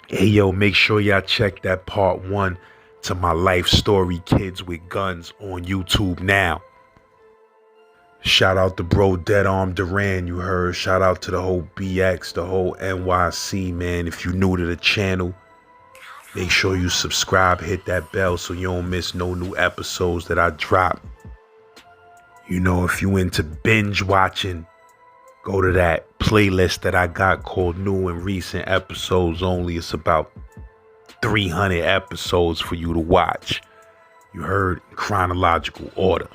Hey yo, make sure y'all check that part 1 to my life story, Kids with Guns, on YouTube now. Shout out to bro Dead Arm Duran, you heard. Shout out to the whole BX, the whole NYC, man. If you new to the channel, make sure you subscribe, hit that bell so you don't miss no new episodes that I drop. You know, if you into binge watching, go to that playlist that I got called New and Recent Episodes Only. It's about 300 episodes for you to watch. You heard, in chronological order.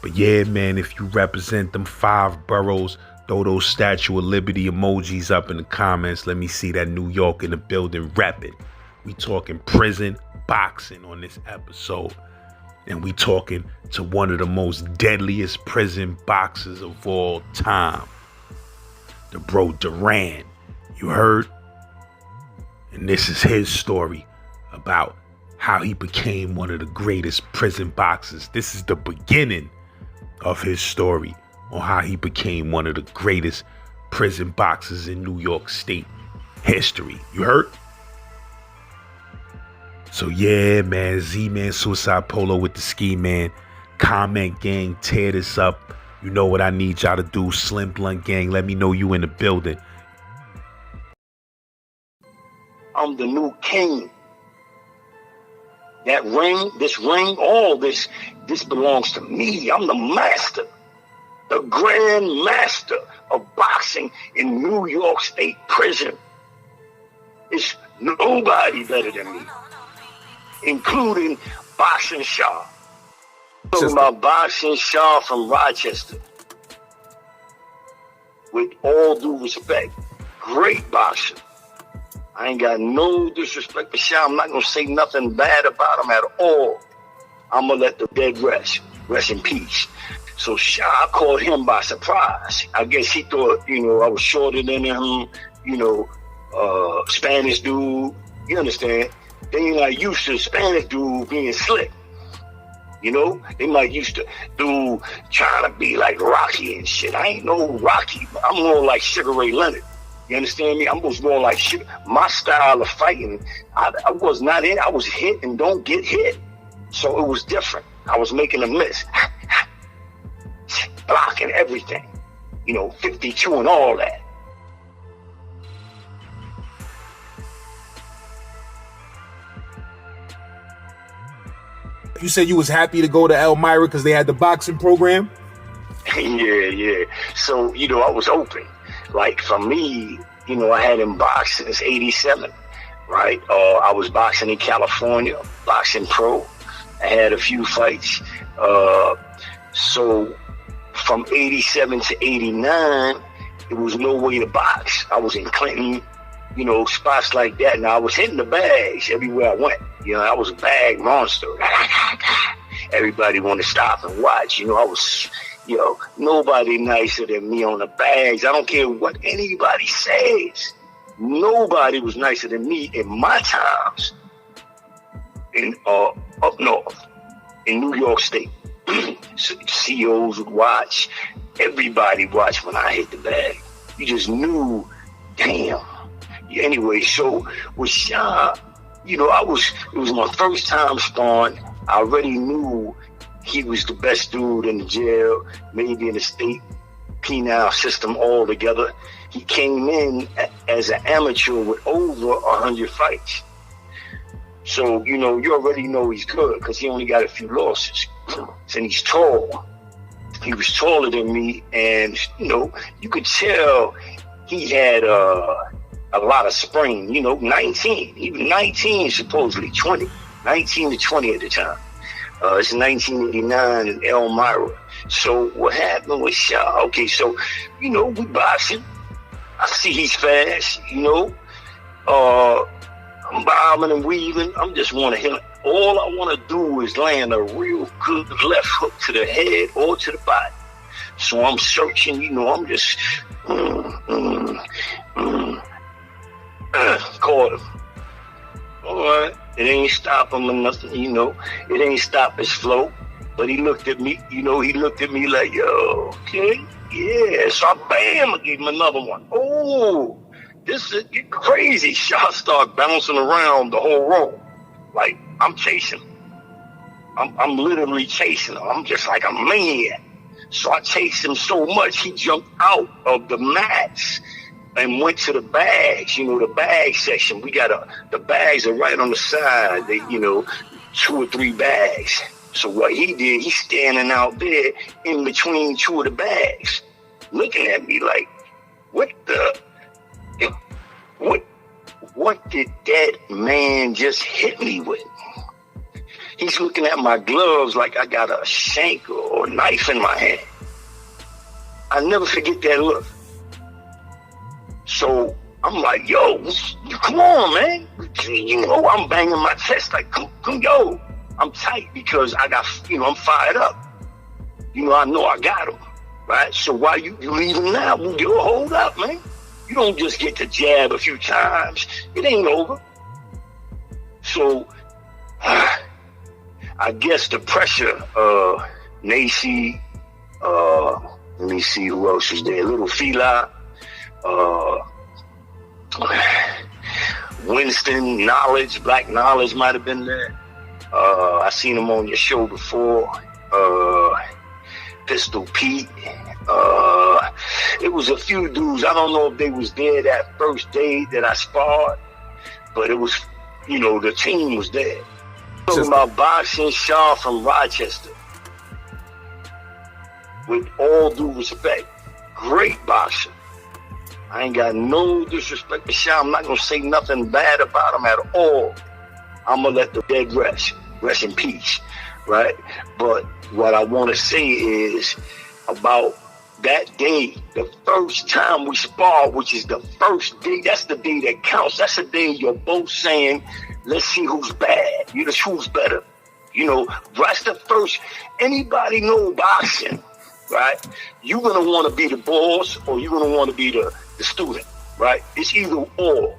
But yeah, man, if you represent them 5 boroughs, throw those Statue of Liberty emojis up in the comments. Let me see that New York in the building repping. We talking prison boxing on this episode. And we talking to one of the most deadliest prison boxers of all time. The bro Duran. You heard? And this is his story about how he became one of the greatest prison boxers. This is the beginning of his story on how he became one of the greatest prison boxers in New York State history. You heard? So yeah, man, Z-Man, Suicide Polo with the Ski Man. Comment gang, tear this up. You know what I need y'all to do. Slim Blunt gang, let me know you in the building. I'm the new king. That ring, all this belongs to me. I'm the master, the Grandmaster of boxing in New York State Prison. It's nobody better than me, including Boxing Shaw. Talking about Boxing Shaw from Rochester. With all due respect, great boxer. I ain't got no disrespect for Shaw. I'm not going to say nothing bad about him at all. I'm going to let the dead rest in peace. So Shaw caught him by surprise. I guess he thought, I was shorter than him, Spanish dude. You understand? They ain't not used to Spanish dude being slick. They might used to do trying to be like Rocky and shit. I ain't no Rocky, but I'm more like Sugar Ray Leonard. You understand me? I'm more like shit. My style of fighting, I was not in. I was hit and don't get hit. So it was different. I was making a miss. Blocking everything. 52 and all that. You said you was happy to go to Elmira because they had the boxing program? Yeah. So, I was open. Like for me, I hadn't boxed since '87, right? I was boxing in California, boxing pro. I had a few fights. So from '87 to '89, it was no way to box. I was in Clinton, spots like that. Now I was hitting the bags everywhere I went. I was a bag monster. Everybody wanted to stop and watch. I was, nobody nicer than me on the bags. I don't care what anybody says. Nobody was nicer than me in my times in up north in New York State. CEOs would watch. Everybody watched when I hit the bag. You just knew, damn. Anyway, so with Shaw, it was my first time sparring. I already knew he was the best dude in the jail, maybe in the state penal system altogether. He came in as an amateur with over 100 fights. So, you already know he's good because he only got a few losses. And he's tall. He was taller than me, and, you could tell he had a lot of spring, 19. He was 19, supposedly 20. 19 to 20 at the time. It's 1989 in Elmira. So what happened with Shaw? Okay, so, we boxing. I see he's fast, I'm bobbing and weaving. I'm just want to hit him. All I want to do is land a real good left hook to the head or to the body. So I'm searching, I'm just, caught him. All right. It ain't stop him or nothing, It ain't stop his flow. But he looked at me, he looked at me like, yo, okay, yeah. So I bam, I gave him another one. Oh, this is crazy. Shots start bouncing around the whole row. Like, I'm chasing him. I'm literally chasing him. I'm just like a maniac. So I chased him so much, he jumped out of the mats and went to the bags, the bag section. We got the bags are right on the side, 2 or 3 bags. So what he did, he's standing out there in between 2 of the bags, looking at me like, what did that man just hit me with? He's looking at my gloves like I got a shank or a knife in my hand. I never forget that look. So I'm like, yo, come on, man. I'm banging my chest like, come, yo. I'm tight because I got, I'm fired up. I know I got him, right? So why you leaving now? Yo, hold up, man. You don't just get to jab a few times. It ain't over. So I guess the pressure, Nacy, let me see who else was there. Little Fela, Winston, Black Knowledge might have been there. I seen him on your show before. Pistol Pete. It was a few dudes. I don't know if they was there that first day that I sparred, but it was, the team was there. Talking about boxing, Shaw from Rochester. With all due respect, great boxer. I ain't got no disrespect to Shaw. I'm not gonna say nothing bad about him at all. I'm gonna let the dead rest in peace, right? But what I want to say is about that day, the first time we sparred, which is the first day. That's the day that counts. That's the day you're both saying, let's see who's bad. Who's better. That's the first. Anybody know boxing, right? You're going to want to be the boss or you're going to want to be the student, right? It's either or,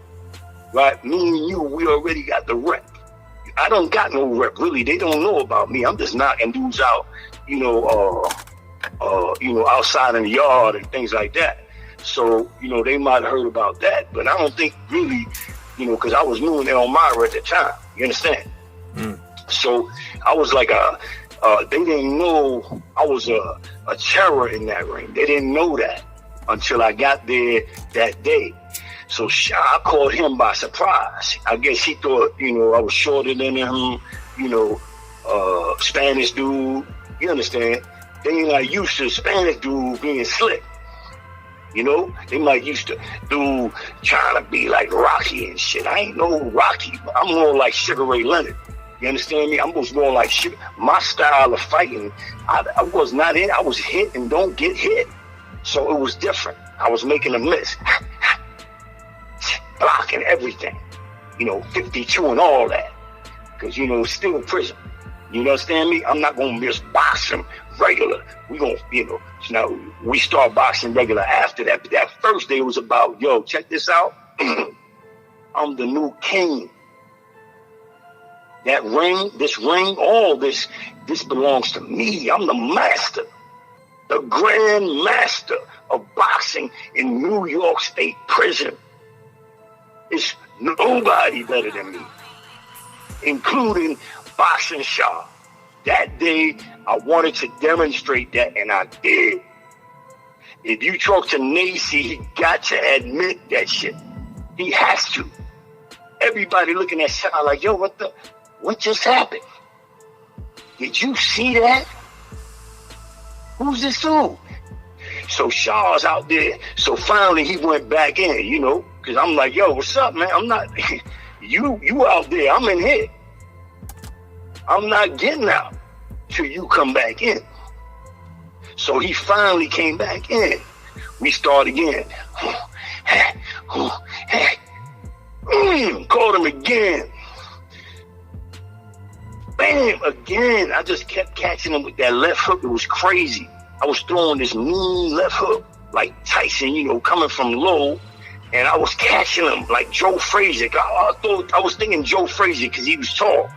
right? Me and you, we already got the rep. I don't got no rep, really. They don't know about me. I'm just knocking dudes out, outside in the yard and things like that. So, they might have heard about that, but I don't think really, because I was new in Elmira at the time. You understand? Mm. So I was like they didn't know I was a terror in that ring. They didn't know that until I got there that day. So I caught him by surprise. I guess he thought, I was shorter than him, Spanish dude. You understand? They ain't like used to Spanish dude being slick. They might used to do trying to be like Rocky and shit. I ain't no Rocky, but I'm more like Sugar Ray Leonard. You understand me? I'm more like Sugar. My style of fighting, I was not in. I was hit and don't get hit. So it was different. I was making a miss. Blocking everything. 52 and all that. Because, it's still prison. You understand me? I'm not going to miss boxing regular. We going to, now we start boxing regular after that. But that first day was about, yo, check this out. I'm the new king. That ring, all this belongs to me. I'm the master. The Grandmaster of boxing in New York State Prison. It's nobody better than me, including Boxing Shaw. That day, I wanted to demonstrate that, and I did. If you talk to Nacy, he got to admit that shit. He has to. Everybody looking at Shaw like, yo, what just happened? Did you see that? Who's this dude? So Shaw's out there. So finally he went back in, because I'm like, yo, what's up, man? I'm not, you out there, I'm in here. I'm not getting out till you come back in. So he finally came back in. We start again. Caught him again. Bam, again. I just kept catching him with that left hook. It was crazy. I was throwing this mean left hook like Tyson, coming from low. And I was catching him like Joe Frazier. I was thinking Joe Frazier because he was tall.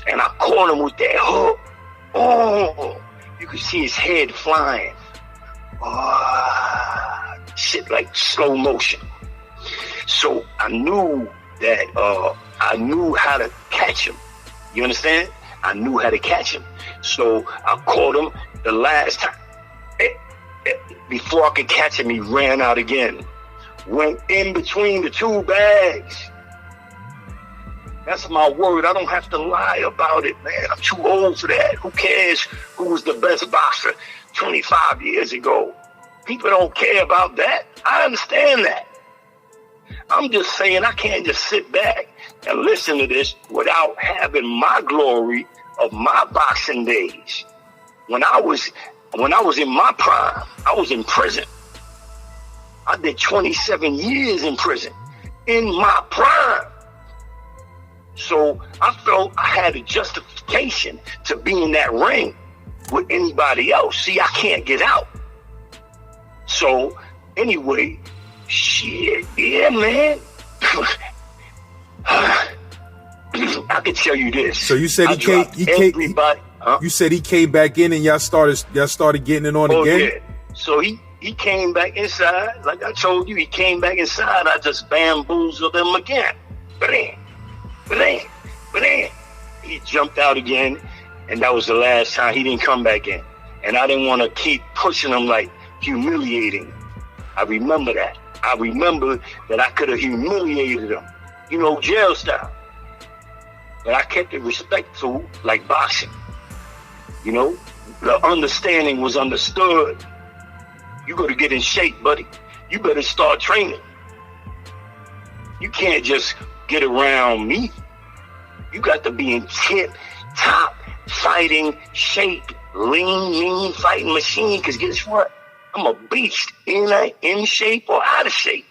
And I caught him with that hook. Oh, you could see his head flying. Shit like slow motion. So I knew that I knew how to catch him. You understand? I knew how to catch him. So I caught him the last time. Before I could catch him, he ran out again. Went in between the two bags. That's my word. I don't have to lie about it, man. I'm too old for that. Who cares who was the best boxer 25 years ago? People don't care about that. I understand that. I'm just saying I can't just sit back and listen to this without having my glory of my boxing days. When I was in my prime, I was in prison. I did 27 years in prison in my prime. So I felt I had a justification to be in that ring with anybody else. See, I can't get out. So anyway, shit, yeah, man. I can tell you this. So you said you said he came back in and y'all started getting it on again? Yeah. So he came back inside. Like I told you, he came back inside. I just bamboozled him again. But he jumped out again, and that was the last time. He didn't come back in. And I didn't want to keep pushing him, like humiliating. I remember that. I remember that I could have humiliated him, jail style. But I kept it respectful, like boxing. The understanding was understood. You got to get in shape, buddy. You better start training. You can't just get around me. You got to be in tip-top fighting shape, lean, mean fighting machine. Because guess what? I'm a beast, in shape or out of shape.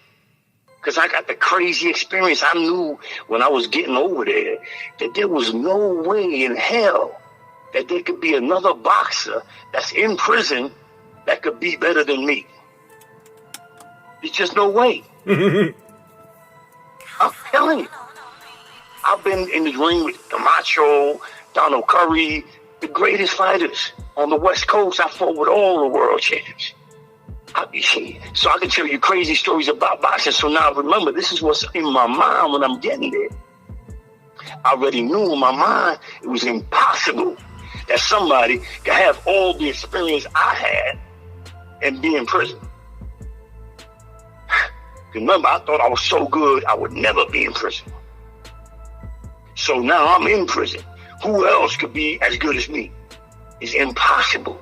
Because I got the crazy experience. I knew when I was getting over there that there was no way in hell that there could be another boxer that's in prison that could be better than me. There's just no way. I'm telling you. I've been in the ring with Camacho, Donald Curry, the greatest fighters on the West Coast. I fought with all the world champs. So I can tell you crazy stories about boxing. So now remember, this is what's in my mind when I'm getting there. I already knew in my mind it was impossible that somebody could have all the experience I had and be in prison. Remember, I thought I was so good I would never be in prison. So now I'm in prison. Who else could be as good as me? It's impossible.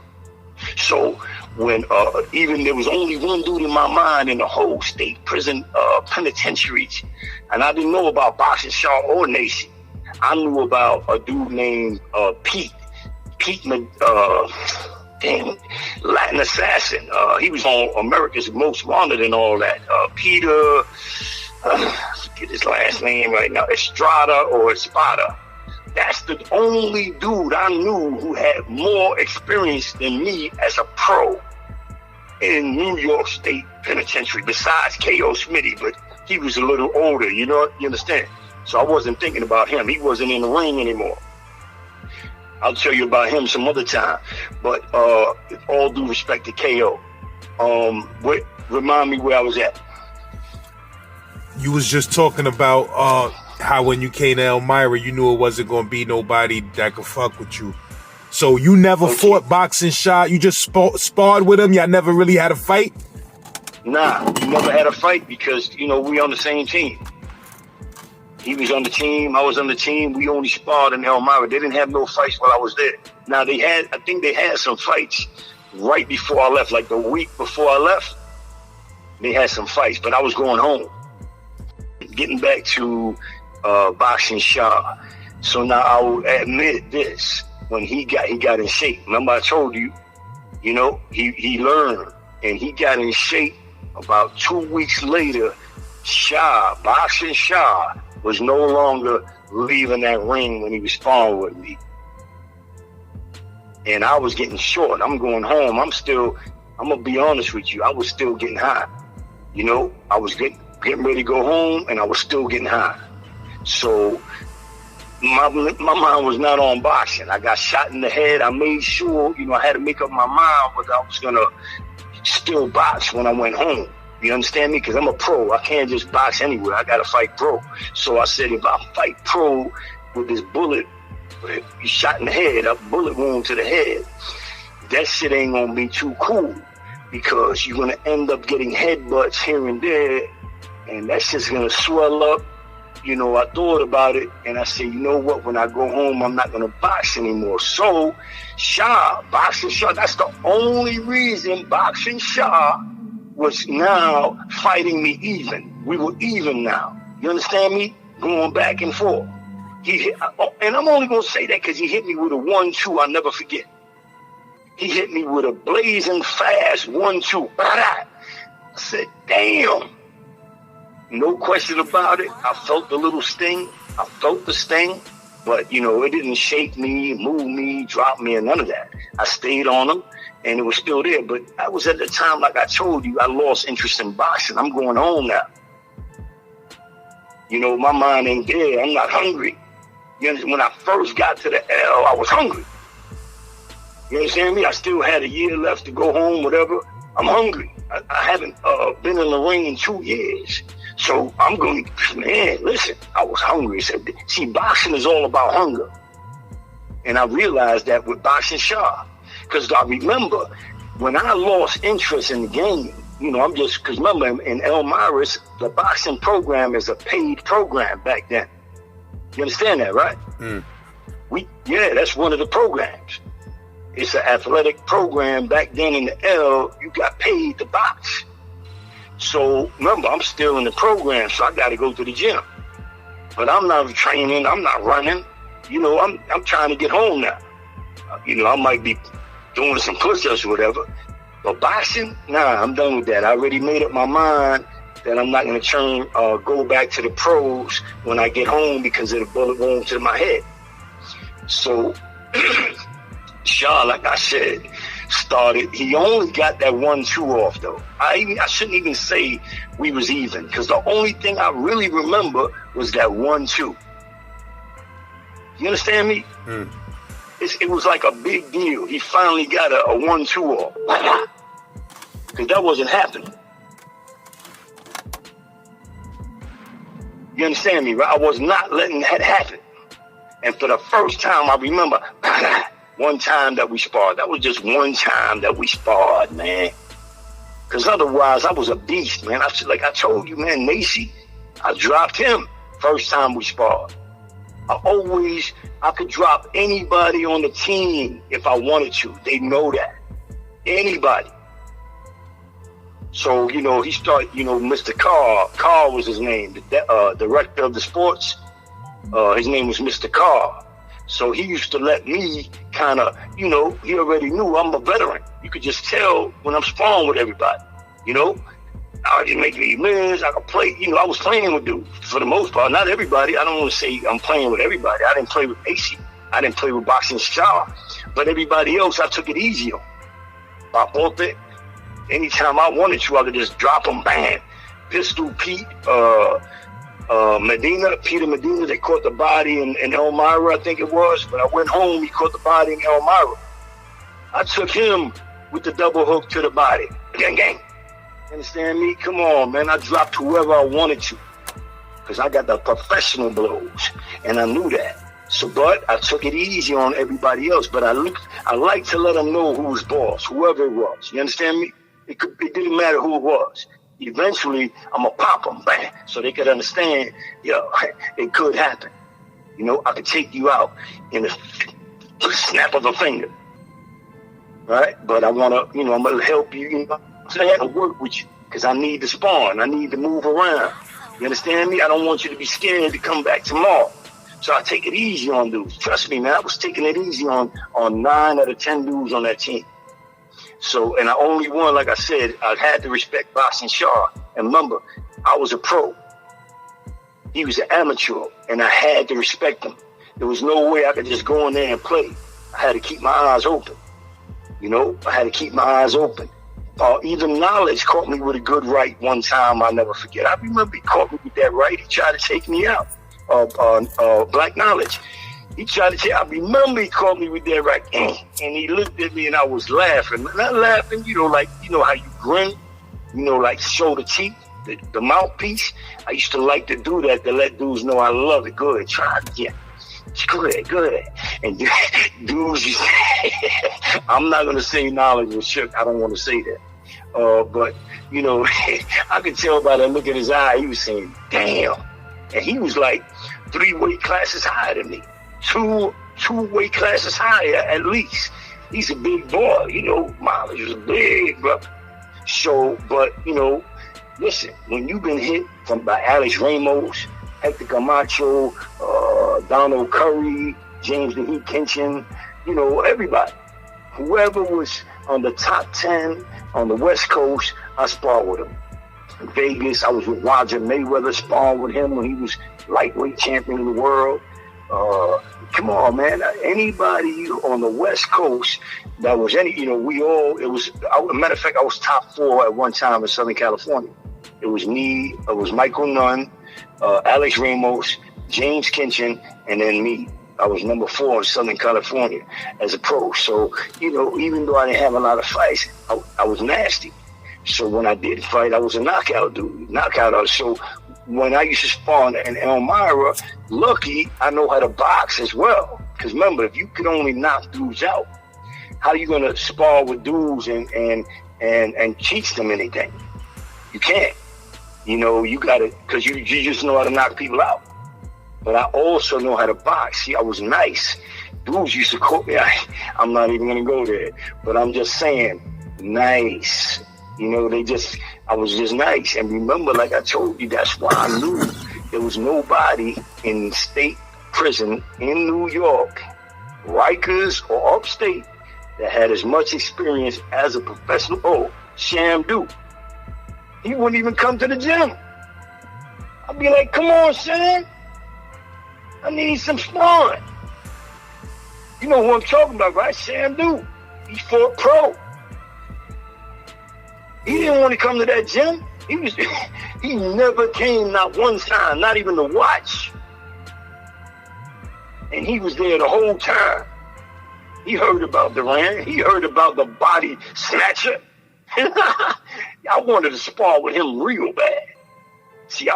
So when even there was only one dude in my mind in the whole state prison penitentiaries, and I didn't know about boxing, Shaw or Nation. I knew about a dude named Pete, Latin Assassin. He was on America's Most Wanted and all that. Peter, I forget his last name right now, Estrada or Espada. That's the only dude I knew who had more experience than me as a pro in New York State Penitentiary, besides K.O. Smitty, but he was a little older, you understand? So I wasn't thinking about him. He wasn't in the ring anymore. I'll tell you about him some other time. But all due respect to K.O. Remind me where I was at. You was just talking about how when you came to Elmira, you knew it wasn't going to be nobody that could fuck with you. So you never fought boxing shot? You just sparred with him? Y'all never really had a fight? Nah, we never had a fight because, we on the same team. He was on the team, I was on the team. We only sparred in Elmira. They didn't have no fights while I was there. Now, I think they had some fights right before I left, like the week before I left. They had some fights, but I was going home. Getting back to boxing Shaw. So now I will admit this. When he got in shape, remember I told you, he learned and he got in shape. About 2 weeks later, boxing Shaw was no longer leaving that ring when he was sparring with me. And I was getting short. I'm going home. I'm gonna be honest with you, I was still getting high. I was getting ready to go home and I was still getting high. So my mind was not on boxing. I got shot in the head. I made sure, I had to make up my mind whether I was gonna still box when I went home. You understand me? Because I'm a pro. I can't just box anywhere. I got to fight pro. So I said, if I fight pro with this bullet, shot in the head, a bullet wound to the head, that shit ain't going to be too cool, because you're going to end up getting headbutts here and there, and that shit's going to swell up. You know, I thought about it, and I said, you know what? When I go home, I'm not going to box anymore. So, boxing Shaw, that's the only reason boxing Shaw was now fighting me even. We were even now. You understand me? Going back and forth. He hit, and I'm only going to say that because he hit me with a 1-2 I'll never forget. He hit me with a blazing fast 1-2. I said, damn. No question about it. I felt the little sting. I felt the sting. But, you know, it didn't shake me, move me, drop me, or none of that. I stayed on him, and it was still there. But I was at the time, like I told you, I lost interest in boxing. I'm going home now. You know, my mind ain't there. I'm not hungry. You understand? When I first got to the L, I was hungry. You understand me? I still had a year left to go home, whatever. I'm hungry. I haven't been in the ring in 2 years. So I'm going to, man, listen, I was hungry. See, boxing is all about hunger. And I realized that with boxing Shaw. Because I remember when I lost interest in the game, you know, because remember in Elmira, the boxing program is a paid program back then. You understand that, right? That's one of the programs. It's an athletic program. Back then in the L, you got paid to box. So remember, I'm still in the program, so I got to go to the gym. But I'm not training. I'm not running. You know, I'm trying to get home now. You know, I might be doing some push-ups or whatever. But boxing, nah, I'm done with that. I already made up my mind that I'm not going to go back to the pros when I get home because of the bullet wound to my head. So Shaw, like I said, started. He only got that 1-2 off though. I shouldn't even say we was even, because the only thing I really remember was that 1-2. You understand me? It was like a big deal. He finally got a 1-2 off, because that wasn't happening. You understand me, right? I was not letting that happen. And for the first time, I remember one time that we sparred. That was just one time that we sparred, man. Because otherwise, I was a beast, man. Like I told you, man, Macy, I dropped him first time we sparred. I could drop anybody on the team if I wanted to. They know that. Anybody. So, you know, he started, you know, Mr. Carr was his name, the director of the sports. His name was Mr. Carr. So he used to let me kind of, you know, he already knew I'm a veteran. You could just tell when I'm sparring with everybody, you know. I didn't make any wins. I could play, you know, I was playing with dudes for the most part. Not everybody. I don't want to say I'm playing with everybody. I didn't play with Macy. I didn't play with Boxing Shaw. But everybody else, I took it easy on. I bought it. Anytime I wanted to, I could just drop them, bam. Pistol Pete, Peter Medina, they caught the body in Elmira, I think it was. When I went home, he caught the body in Elmira. I took him with the double hook to the body. Gang, gang. Understand me? Come on, man. I dropped whoever I wanted to, because I got the professional blows, and I knew that. So, but I took it easy on everybody else. But I like to let them know who was boss, whoever it was. You understand me? It didn't matter who it was. Eventually, I'm going to pop them, bang, so they could understand, it could happen. You know, I could take you out in a snap of a finger, right? But I want to, I'm going to help you, you know, so I have to work with you, because I need to spawn. I need to move around. You understand me? I don't want you to be scared to come back tomorrow. So I take it easy on dudes. Trust me, man, I was taking it easy on 9 out of 10 dudes on that team. So, and I only won, like I said, I had to respect Boxing Shaw. And remember, I was a pro. He was an amateur, and I had to respect him. There was no way I could just go in there and play. I had to keep my eyes open. You know, I had to keep my eyes open. Even Knowledge caught me with a good right one time I'll never forget. I remember he caught me with that right. He tried to take me out. Black Knowledge. He tried to take, I remember he caught me with that right. And he looked at me and I was laughing. Not laughing, like, how you grin. like show the teeth, the mouthpiece. I used to like to do that to let dudes know I love it. Good, try it again. Good. And dudes, I'm not going to say knowledge was shook. I don't want to say that. But, I could tell by the look in his eye, he was saying, damn. And he was like 3 weight classes higher than me. Two weight classes higher at least. He's a big boy, Mileage was big, brother. So, but, listen, when you've been hit by Alex Ramos, Hector Camacho, Donald Curry, James the Heat Kinchin, everybody. Whoever was on the top 10 on the West Coast, I sparred with him. In Vegas, I was with Roger Mayweather, sparring with him when he was lightweight champion of the world. Come on, man. Anybody on the West Coast that was a matter of fact, I was top 4 at one time in Southern California. It was me, it was Michael Nunn, Alex Ramos, James Kinchin, and then me. I was number 4 in Southern California as a pro. So, even though I didn't have a lot of fights, I was nasty. So when I did fight, I was a knockout dude, So when I used to spar in Elmira, lucky I know how to box as well. Because remember, if you could only knock dudes out, how are you going to spar with dudes and teach them anything? You can't. You got to, because you just know how to knock people out. But I also know how to box. See, I was nice. Dudes used to quote me. I'm not even going to go there. But I'm just saying, nice. I was just nice. And remember, like I told you, that's why I knew there was nobody in state prison in New York, Rikers or upstate, that had as much experience as a professional. Oh, Shamdu. He wouldn't even come to the gym. I'd be like, come on, Sam. I need some sparring. You know who I'm talking about, right? Shamdu. He fought pro. He didn't want to come to that gym. He never came, not one time, not even to watch. And he was there the whole time. He heard about Duran. He heard about the body snatcher. I wanted to spar with him real bad. See, I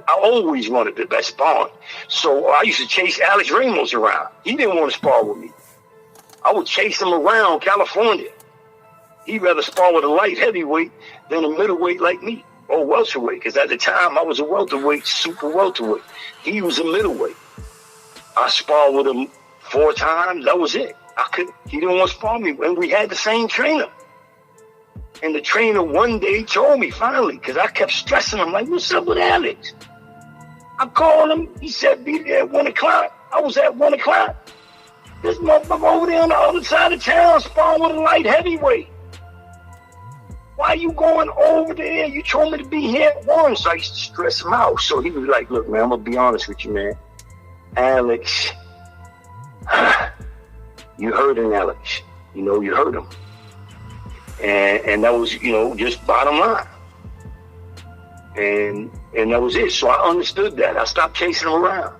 always wanted the best sparring. So I used to chase Alex Ramos around. He didn't want to spar with me. I would chase him around California. He'd rather spar with a light heavyweight than a middleweight like me, or welterweight, because at the time I was a welterweight, super welterweight. He was a middleweight. I sparred with him 4 times. That was it. He didn't want to spar me, and we had the same trainer. And the trainer one day told me finally, because I kept stressing him, like, what's up with Alex? I called him. He said, be there at 1 o'clock. I was at 1 o'clock. This motherfucker over there on the other side of town sparring with a light heavyweight. Why are you going over there? You told me to be here at 1. So I used to stress him out. So he was like, look, man, I'm going to be honest with you, man. Alex, you hurting Alex. You hurt him. And that was, just bottom line. And that was it. So I understood that. I stopped chasing him around.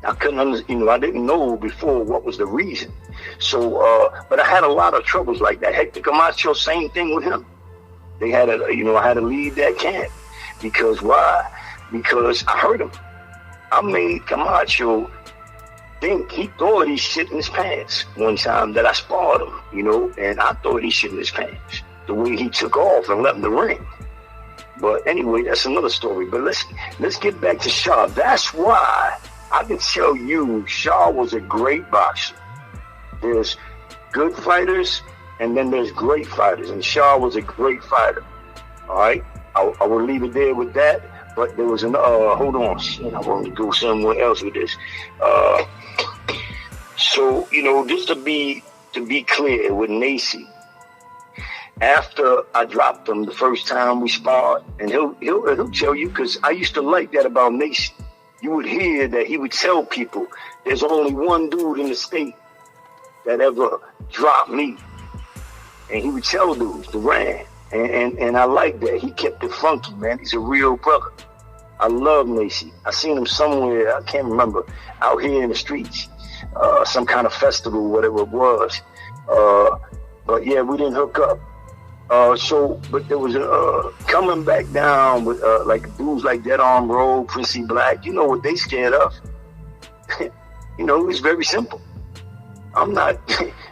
I couldn't understand, I didn't know before what was the reason. So, but I had a lot of troubles like that. Hector Camacho, same thing with him. I had to leave that camp. Because why? Because I hurt him. I made Camacho think he thought he shit in his pants one time that I sparred him, and I thought he shit in his pants. The way he took off and left the ring. But anyway, that's another story. But let's get back to Shaw. That's why I can tell you Shaw was a great boxer. There's good fighters, and then there's great fighters. And Shaw was a great fighter. All right? I will leave it there with that. But there was hold on. Shit, I want to go somewhere else with this. So, just to be clear with Nacy, after I dropped him the first time we sparred, and he'll tell you, because I used to like that about Nacy. You would hear that he would tell people, there's only one dude in the state that ever dropped me. And he would tell dudes, Duran. And I like that. He kept it funky, man. He's a real brother. I love Nacy. I seen him somewhere, I can't remember, out here in the streets. Some kind of festival, whatever it was. But yeah, we didn't hook up. But there was coming back down with like dudes like Dead Arm Road, Princey Black. You know what they scared of? It's very simple. I'm not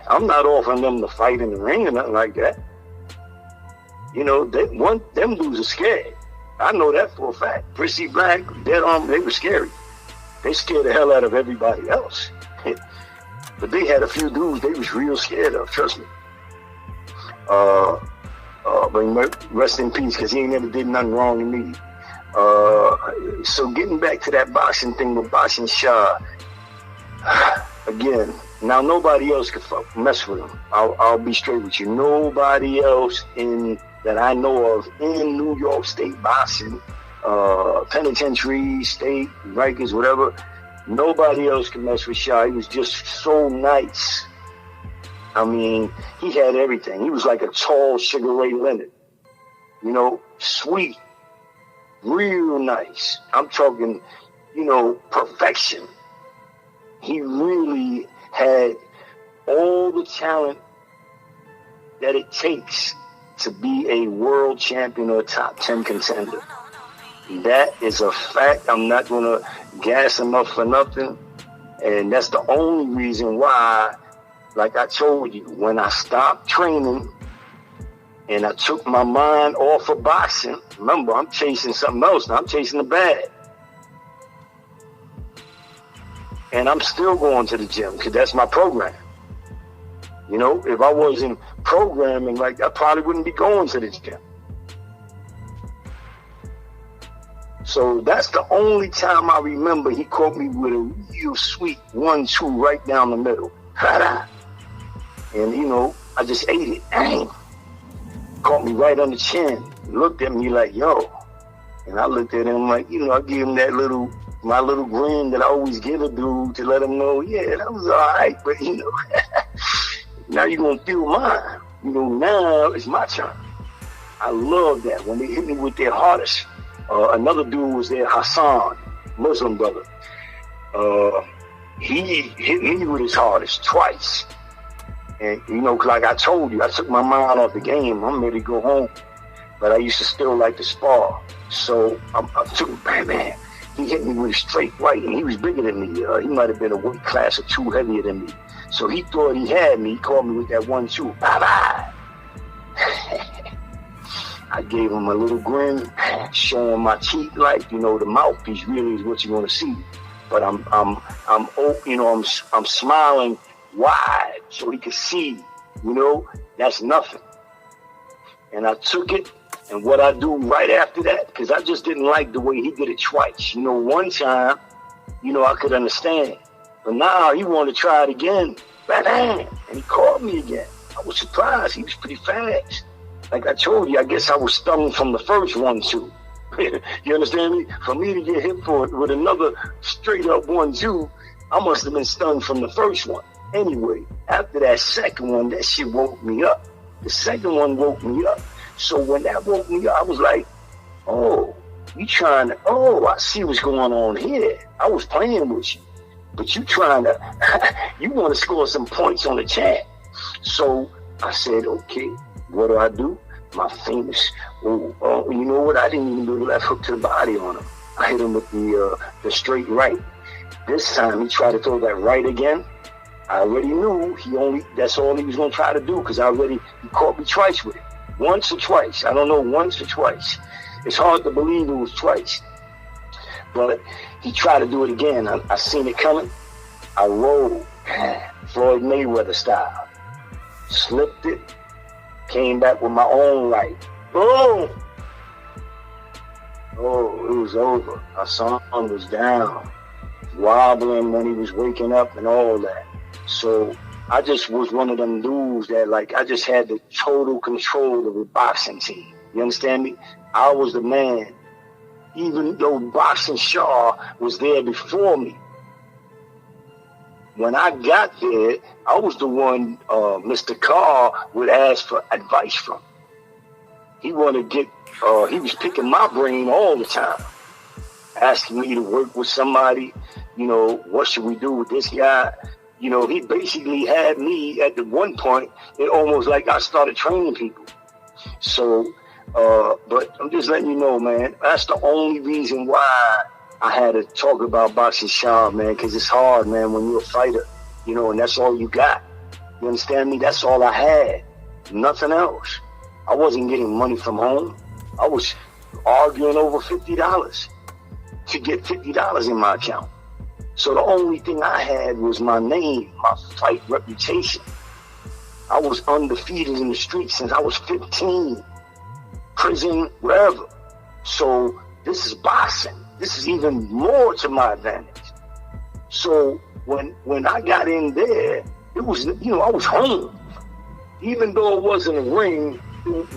offering them to fight in the ring or nothing like that. Them dudes are scared. I know that for a fact. Princey Black, Dead Arm, they were scary. They scared the hell out of everybody else. But they had a few dudes they was real scared of, trust me. But rest in peace, because he ain't never did nothing wrong to me. So getting back to that boxing thing with Boxing Shah, again, now nobody else could mess with him. I'll be straight with you. Nobody else that I know of in New York State boxing, penitentiary, state, Rikers, whatever, nobody else could mess with Shah. He was just so nice. I mean, he had everything. He was like a tall Sugar Ray Leonard. Sweet, real nice. I'm talking, perfection. He really had all the talent that it takes to be a world champion or a top 10 contender. That is a fact. I'm not going to gas him up for nothing. And that's the only reason why, like I told you, when I stopped training and I took my mind off of boxing, remember, I'm chasing something else now. I'm chasing the bag. And I'm still going to the gym because that's my program. If I wasn't programming, like, I probably wouldn't be going to the gym. So that's the only time I remember he caught me with a real sweet 1-2 right down the middle. And, I just ate it. Dang. Caught me right on the chin. Looked at me like, yo. And I looked at him like, I gave him my little grin that I always give a dude to let him know, yeah, that was all right. But, now you're going to feel mine. Now it's my turn. I love that. When they hit me with their hardest, another dude was there, Hassan, Muslim brother. He hit me with his hardest twice. And, like I told you, I took my mind off the game. I'm ready to go home. But I used to still like to spar. So I took, man, he hit me with a straight right, and he was bigger than me. He might have been a weight class or two heavier than me. So he thought he had me. He called me with that 1-2. Bye-bye. I gave him a little grin, showing my teeth like, the mouthpiece really is what you're going to see. But I'm smiling wide so he could see, that's nothing. And I took it, and what I do right after that, because I just didn't like the way he did it twice. One time, I could understand. But now he wanted to try it again. Bang! And he caught me again. I was surprised. He was pretty fast. Like I told you, I guess I was stunned from the first 1-2. You understand me? For me to get hit for it with another straight up 1-2, I must have been stunned from the first one. Anyway, after that second one, that shit woke me up. The second one woke me up. So when that woke me up, I was like, oh, I see what's going on here. I was playing with you. But you you want to score some points on the champ. So I said, okay, what do? My famous, you know what? I didn't even do the left hook to the body on him. I hit him with the straight right. This time he tried to throw that right again. I already knew that's all he was going to try to do, because he caught me twice with it. Once or twice. I don't know, once or twice. It's hard to believe it was twice. But he tried to do it again. I seen it coming. I rolled, Floyd Mayweather style. Slipped it. Came back with my own right. Boom! Oh, it was over. Hassan was down, wobbling when he was waking up and all that. So I just was one of them dudes that, I just had the total control of the boxing team. You understand me? I was the man. Even though Boxing Shaw was there before me. When I got there, I was the one Mr. Carr would ask for advice from. He wanted to he was picking my brain all the time. Asking me to work with somebody, what should we do with this guy? He basically had me at the one point, it almost like I started training people. So, but I'm just letting you know, man, that's the only reason why I had to talk about boxing Sean, man, because it's hard, man, when you're a fighter, you know, and that's all you got. You understand me? That's all I had. Nothing else. I wasn't getting money from home. I was arguing over $50 to get $50 in my account. So the only thing I had was my name, my fight reputation. I was undefeated in the streets since I was 15. Prison, wherever. So this is boxing. This is even more to my advantage. So when I got in there, it was, you know, I was home. Even though it wasn't a ring,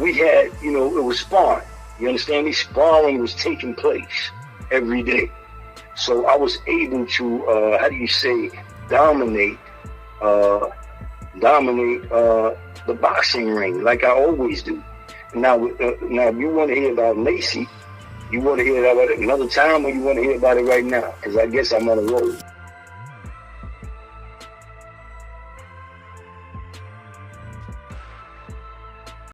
we had, you know, it was sparring. You understand me? Sparring was taking place every day. So I was able to, how do you say, dominate the boxing ring like I always do. Now if you want to hear about Lacey, you want to hear about it another time, or you want to hear about it right now? Because I guess I'm on a roll.